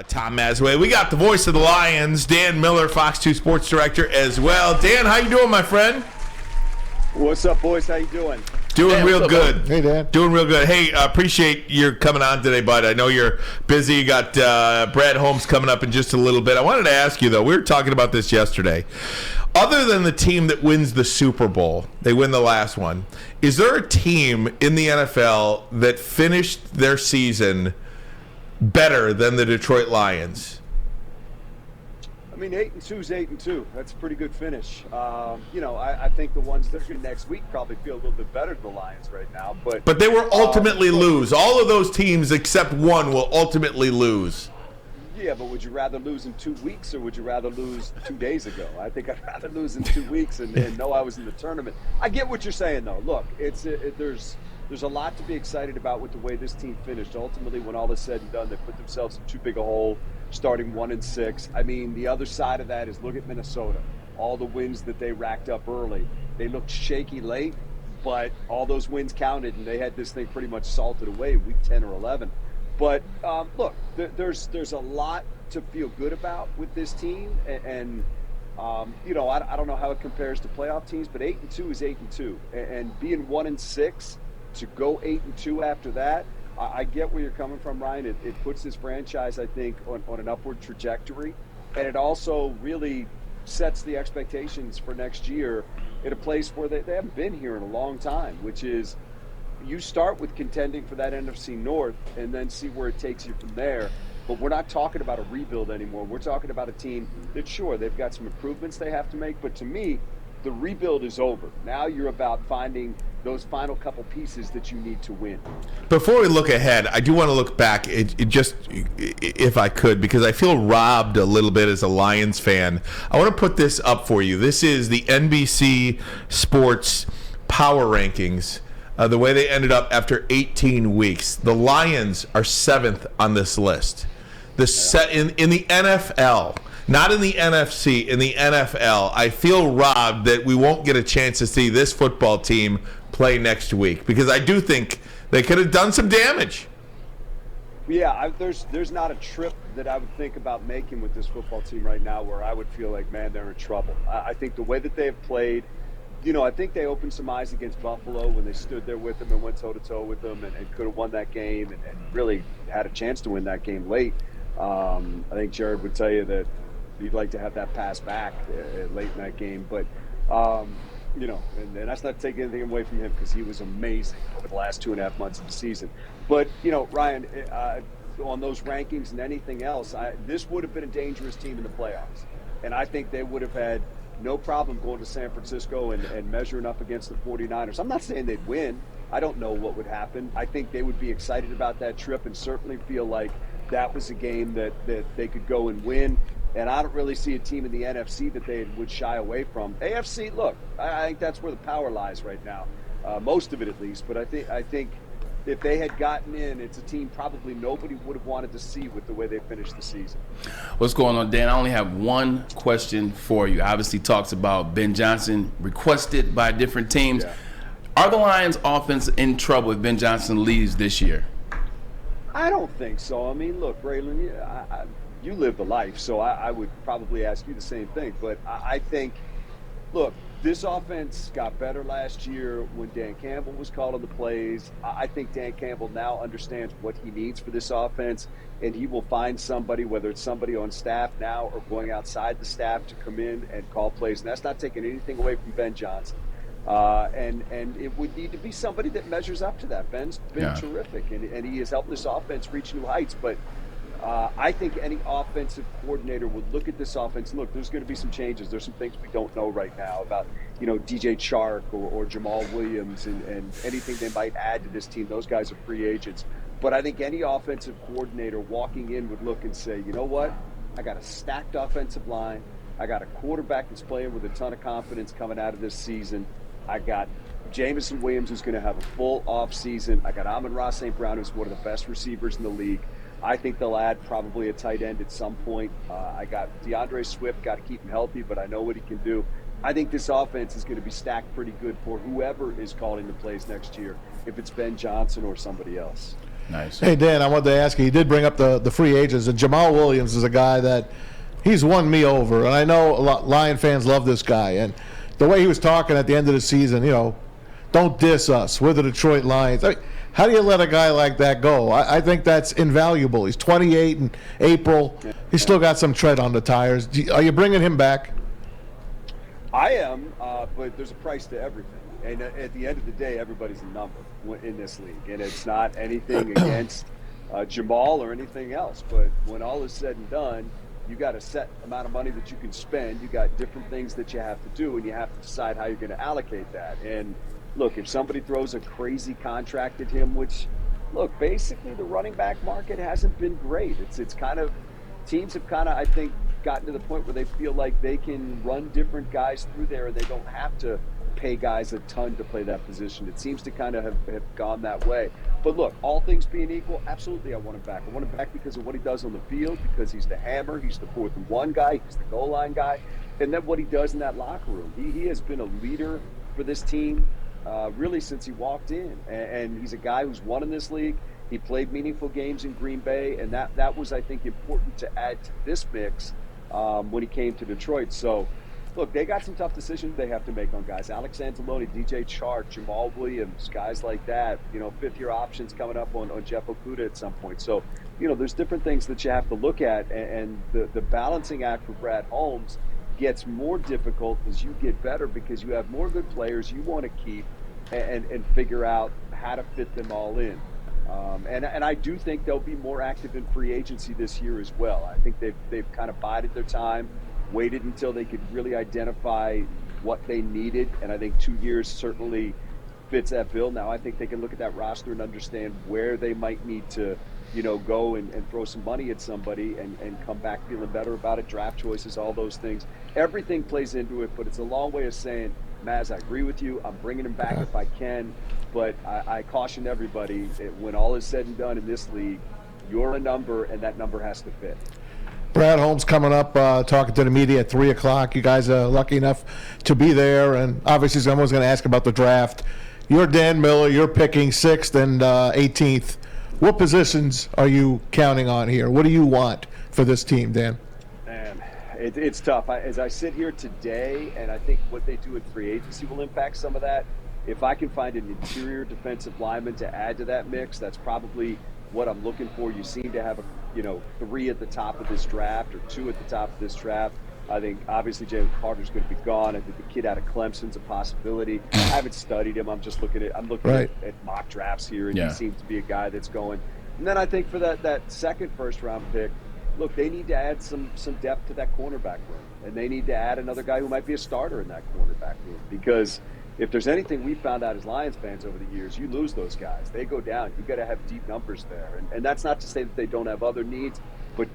Tom Masway. We got the voice of the Lions, Dan Miller, Fox 2 Sports Director as well. Dan, how you doing, my friend? What's up, boys? How you doing? Doing real good. Hey, Dan. Doing real good. Hey, appreciate your coming on today, bud. I know you're busy. You got Brad Holmes coming up in just a little bit. I wanted to ask you, though, we were talking about this yesterday. Other than the team that wins the Super Bowl, they win the last one, is there a team in the NFL that finished their season better than the Detroit Lions? I mean, 8-2 is 8-2. That's a pretty good finish. I think the ones that are next week probably feel a little bit better than the Lions right now. But they will ultimately lose. All of those teams except one will ultimately lose. Yeah, but would you rather lose in 2 weeks or would you rather lose 2 days ago? I think I'd rather lose in 2 weeks and know I was in the tournament. I get what you're saying, though. Look, there's a lot to be excited about with the way this team finished. Ultimately, when all is said and done, they put themselves in too big a hole, starting 1-6. I mean, the other side of that is look at Minnesota. All the wins that they racked up early. They looked shaky late, but all those wins counted, and they had this thing pretty much salted away week 10 or 11. But look, there's a lot to feel good about with this team, and I don't know how it compares to playoff teams, but 8-2 is 8-2, and being 1-6 to go 8-2 after that, I get where you're coming from, Ryan. It puts this franchise, I think, on an upward trajectory, and it also really sets the expectations for next year in a place where they haven't been here in a long time, which is you start with contending for that NFC North and then see where it takes you from there. But we're not talking about a rebuild anymore. We're talking about a team that, sure, they've got some improvements they have to make, but to me, the rebuild is over. Now you're about finding those final couple pieces that you need to win. Before we look ahead, I do want to look back, if I could, because I feel robbed a little bit as a Lions fan. I want to put this up for you. This is the NBC Sports Power Rankings, the way they ended up after 18 weeks. The Lions are 7th on this list. In the NFL. Not in the NFC, in the NFL. I feel robbed that we won't get a chance to see this football team play next week, because I do think they could have done some damage. Yeah, there's not a trip that I would think about making with this football team right now where I would feel like, man, they're in trouble. I think the way that they have played, I think they opened some eyes against Buffalo when they stood there with them and went toe-to-toe with them and could have won that game and really had a chance to win that game late. I think Jared would tell you that he'd like to have that pass back late in that game. But, and that's not taking anything away from him because he was amazing over the last 2.5 months of the season. But, Ryan, on those rankings and anything else, this would have been a dangerous team in the playoffs. And I think they would have had no problem going to San Francisco and measuring up against the 49ers. I'm not saying they'd win. I don't know what would happen. I think they would be excited about that trip and certainly feel like that was a game that they could go and win. And I don't really see a team in the NFC that they would shy away from. AFC, look, I think that's where the power lies right now, most of it at least. But I think if they had gotten in, it's a team probably nobody would have wanted to see with the way they finished the season. What's going on, Dan? I only have one question for you. Obviously talks about Ben Johnson requested by different teams. Yeah. Are the Lions offense in trouble if Ben Johnson leaves this year? I don't think so. I mean, look, Braylon, you live the life, so I would probably ask you the same thing. But I think, look, this offense got better last year when Dan Campbell was calling the plays. I think Dan Campbell now understands what he needs for this offense, and he will find somebody, whether it's somebody on staff now or going outside the staff, to come in and call plays. And that's not taking anything away from Ben Johnson. And it would need to be somebody that measures up to that. Ben's been terrific, and he has helped this offense reach new heights. But I think any offensive coordinator would look at this offense. Look, there's going to be some changes. There's some things we don't know right now about, DJ Chark or Jamal Williams and anything they might add to this team. Those guys are free agents. But I think any offensive coordinator walking in would look and say, you know what? I got a stacked offensive line. I got a quarterback that's playing with a ton of confidence coming out of this season. I got Jameson Williams, who's going to have a full off season. I got Amon-Ra St. Brown, who's one of the best receivers in the league. I think they'll add probably a tight end at some point. I got DeAndre Swift, got to keep him healthy, but I know what he can do. I think this offense is going to be stacked pretty good for whoever is calling the plays next year, if it's Ben Johnson or somebody else. Nice. Hey, Dan, I wanted to ask you did bring up the free agents, and Jamal Williams is a guy that he's won me over. And I know a lot Lion fans love this guy. And the way he was talking at the end of the season, don't diss us. We're the Detroit Lions. How do you let a guy like that go? I think that's invaluable. He's 28 in April. He's still got some tread on the tires. Are you bringing him back? I am, but there's a price to everything. And at the end of the day, everybody's a number in this league. And it's not anything against Jamal or anything else. But when all is said and done, you got a set amount of money that you can spend. You got different things that you have to do, and you have to decide how you're going to allocate that. And look, if somebody throws a crazy contract at him, which, look, basically the running back market hasn't been great. It's kind of, teams have kind of, I think, gotten to the point where they feel like they can run different guys through there and they don't have to pay guys a ton to play that position. It seems to kind of have gone that way. But look, all things being equal, absolutely I want him back. I want him back because of what he does on the field, because he's the hammer, he's the 4th and 1 guy, he's the goal line guy, and then what he does in that locker room. He has been a leader for this team really since he walked in. And he's a guy who's won in this league. He played meaningful games in Green Bay, and that was, I think, important to add to this mix when he came to Detroit. So, look, they got some tough decisions they have to make on guys. Alex Anzalone, DJ Chark, Jamal Williams, guys like that. 5th-year options coming up on Jeff Okudah at some point. So, there's different things that you have to look at. And the balancing act for Brad Holmes gets more difficult as you get better because you have more good players you want to keep and figure out how to fit them all in. And I do think they'll be more active in free agency this year as well. I think they've kind of bided their time, waited until they could really identify what they needed, and I think 2 years certainly fits that bill. Now I think they can look at that roster and understand where they might need to, go and throw some money at somebody and come back feeling better about it, draft choices, all those things. Everything plays into it, but it's a long way of saying, Maz, I agree with you. I'm bringing him back if I can, but I caution everybody, when all is said and done in this league, you're a number, and that number has to fit. Brad Holmes coming up, talking to the media at 3 o'clock. You guys are lucky enough to be there, and obviously someone's going to ask about the draft. You're Dan Miller. You're picking 6th and 18th. What positions are you counting on here? What do you want for this team, Dan? Man, it's tough. As I sit here today, and I think what they do in free agency will impact some of that. If I can find an interior defensive lineman to add to that mix, that's probably what I'm looking for. You seem to have 3 at the top of this draft or 2 at the top of this draft. I think obviously Jalen Carter's going to be gone. I think the kid out of Clemson's a possibility. I haven't studied him. I'm looking at mock drafts here, and he seems to be a guy that's going. And then I think for that second first-round pick, look, they need to add some depth to that cornerback room, and they need to add another guy who might be a starter in that cornerback room, because if there's anything we found out as Lions fans over the years, you lose those guys. They go down. You got to have deep numbers there. And that's not to say that they don't have other needs, but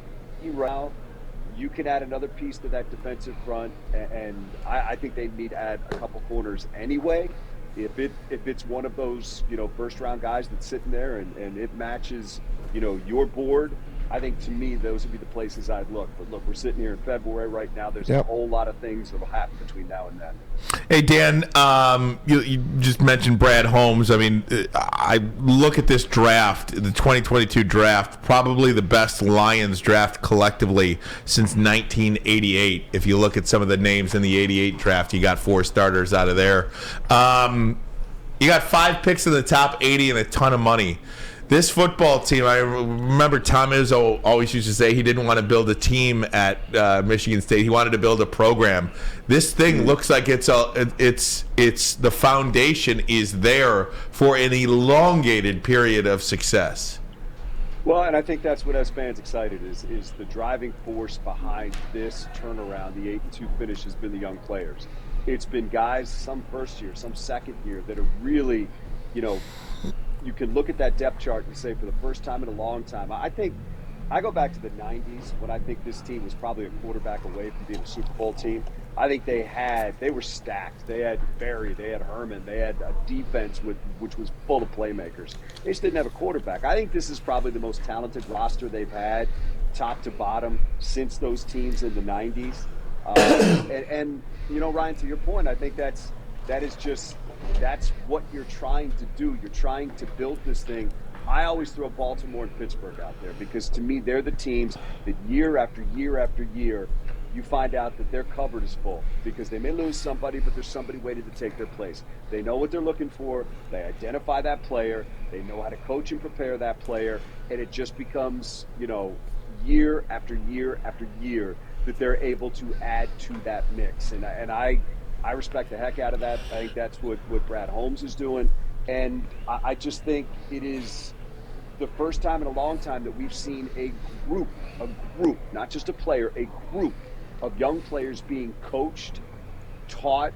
you can add another piece to that defensive front, and I think they need to add a couple corners anyway. If it's one of those, first round guys that's sitting there and it matches, your board, I think to me those would be the places I'd look. But look, we're sitting here in February right now. There's a whole lot of things that will happen between now and then. Hey, Dan, you just mentioned Brad Holmes. I mean, I look at this draft, the 2022 draft, probably the best Lions draft collectively since 1988. If you look at some of the names in the 88 draft, you got 4 starters out of there. You got 5 picks in the top 80 and a ton of money. This football team, I remember Tom Izzo always used to say he didn't want to build a team at Michigan State. He wanted to build a program. This thing looks like it's the foundation is there for an elongated period of success. Well, and I think that's what has fans excited is the driving force behind this turnaround. The 8-2 finish has been the young players. It's been guys, some first year, some second year, that are really, you can look at that depth chart and say for the first time in a long time. I think I go back to the 90s when I think this team was probably a quarterback away from being a Super Bowl team. I think they were stacked. They had Barry, they had Herman, they had a defense which was full of playmakers. They just didn't have a quarterback. I think this is probably the most talented roster they've had, top to bottom, since those teams in the 90s. And Ryan, to your point, I think that's what you're trying to do. You're trying to build this thing I always throw Baltimore and Pittsburgh out there because to me they're the teams that year after year after year you find out that their cupboard is full because they may lose somebody, but there's somebody waiting to take their place. They know what they're looking for. They identify that player. They know how to coach and prepare that player. And it just becomes, year after year after year that they're able to add to that mix. And I respect the heck out of that. I think that's what Brad Holmes is doing. And I just think it is the first time in a long time that we've seen a group, not just a player, a group of young players being coached, taught,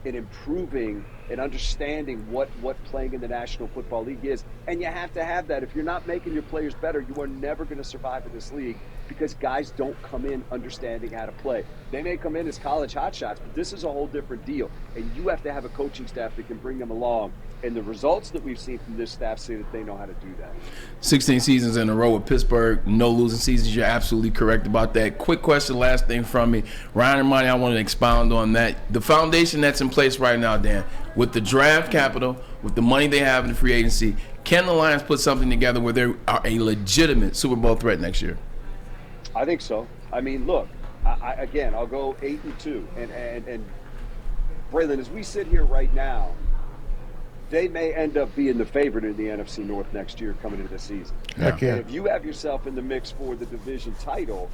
and improving and understanding what playing in the National Football League is. And you have to have that. If you're not making your players better, you are never going to survive in this league because guys don't come in understanding how to play. They may come in as college hotshots, but this is a whole different deal. And you have to have a coaching staff that can bring them along. And the results that we've seen from this staff say that they know how to do that. 16 seasons in a row with Pittsburgh, no losing seasons. You're absolutely correct about that. Quick question, last thing from me. Ryan and Ermanni, I want to expound on that. The foundation that's in place right now, Dan, with the draft capital, with the money they have in the free agency, can the Lions put something together where they are a legitimate Super Bowl threat next year? I think so. I mean, look, I'll go 8-2. And Braylon, as we sit here right now, they may end up being the favorite in the NFC North next year coming into the season. Heck yeah. And if you have yourself in the mix for the division title,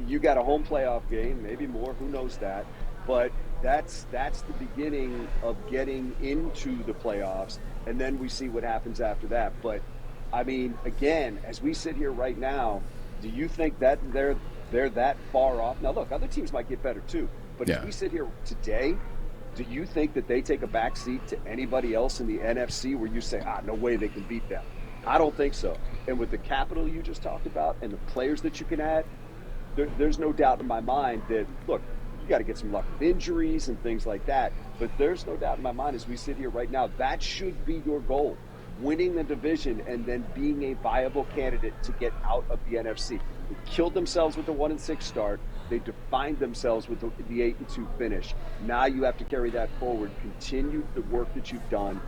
you got a home playoff game, maybe more, who knows that. But that's the beginning of getting into the playoffs, and then we see what happens after that. But, I mean, again, as we sit here right now, do you think that they're that far off? Now, look, other teams might get better too. But as we sit here today, do you think that they take a back seat to anybody else in the NFC where you say, no way they can beat them? I don't think so. And with the capital you just talked about and the players that you can add, there's no doubt in my mind that, look, you got to get some luck with injuries and things like that. But there's no doubt in my mind as we sit here right now, that should be your goal. Winning the division and then being a viable candidate to get out of the NFC. They killed themselves with the 1-6 start. They defined themselves with the 8-2 finish. Now you have to carry that forward, continue the work that you've done,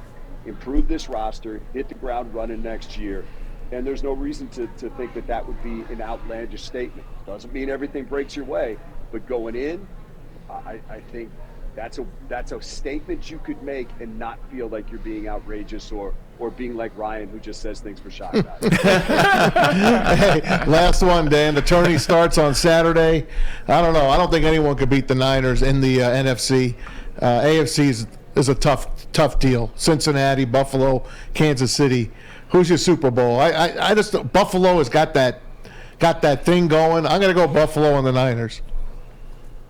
improve this roster, hit the ground running next year. And there's no reason to think that would be an outlandish statement. Doesn't mean everything breaks your way, but going in, I think that's a statement you could make and not feel like you're being outrageous or being like Ryan, who just says things for shock value. Hey, last one, Dan. The tourney starts on Saturday. I don't know. I don't think anyone could beat the Niners in the NFC. AFC is a tough deal. Cincinnati, Buffalo, Kansas City. Who's your Super Bowl? I just Buffalo has got that thing going. I'm going to go Buffalo and the Niners.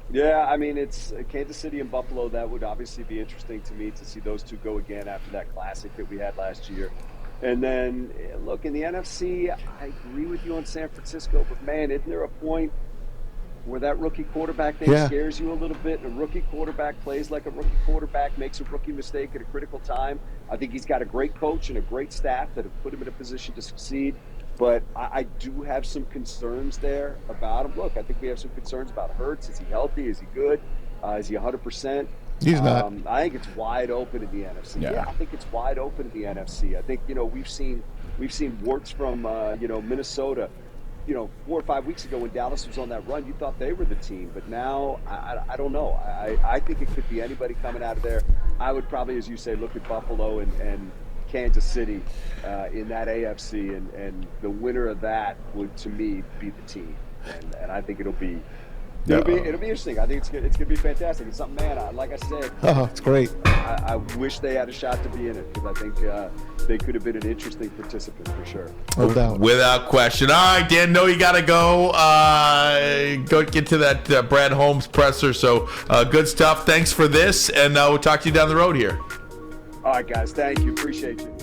Yeah, I mean, it's Kansas City and Buffalo. That would obviously be interesting to me to see those two go again after that classic that we had last year. And then, look, in the NFC, I agree with you on San Francisco, but, man, isn't there a point where that rookie quarterback thing scares you a little bit? A rookie quarterback plays like a rookie quarterback, makes a rookie mistake at a critical time. I think he's got a great coach and a great staff that have put him in a position to succeed. But I do have some concerns there about him. Look, I think we have some concerns about Hurts. Is he healthy? Is he good? Is he 100%? He's not. I think it's wide open in the NFC. Yeah, I think it's wide open in the NFC. I think, we've seen warts from, Minnesota. 4 or 5 weeks ago when Dallas was on that run, you thought they were the team. But now, I don't know. I think it could be anybody coming out of there. I would probably, as you say, look at Buffalo and Kansas City in that AFC, and the winner of that would, to me, be the team. And I think it'll be interesting. I think it's going to be fantastic. It's something, man. Like I said, it's great. I wish they had a shot to be in it because I think they could have been an interesting participant for sure. No doubt. Without question. All right, Dan. No, you got to go. Go get to that Brad Holmes presser. So good stuff. Thanks for this, and we'll talk to you down the road here. All right, guys. Thank you. Appreciate you.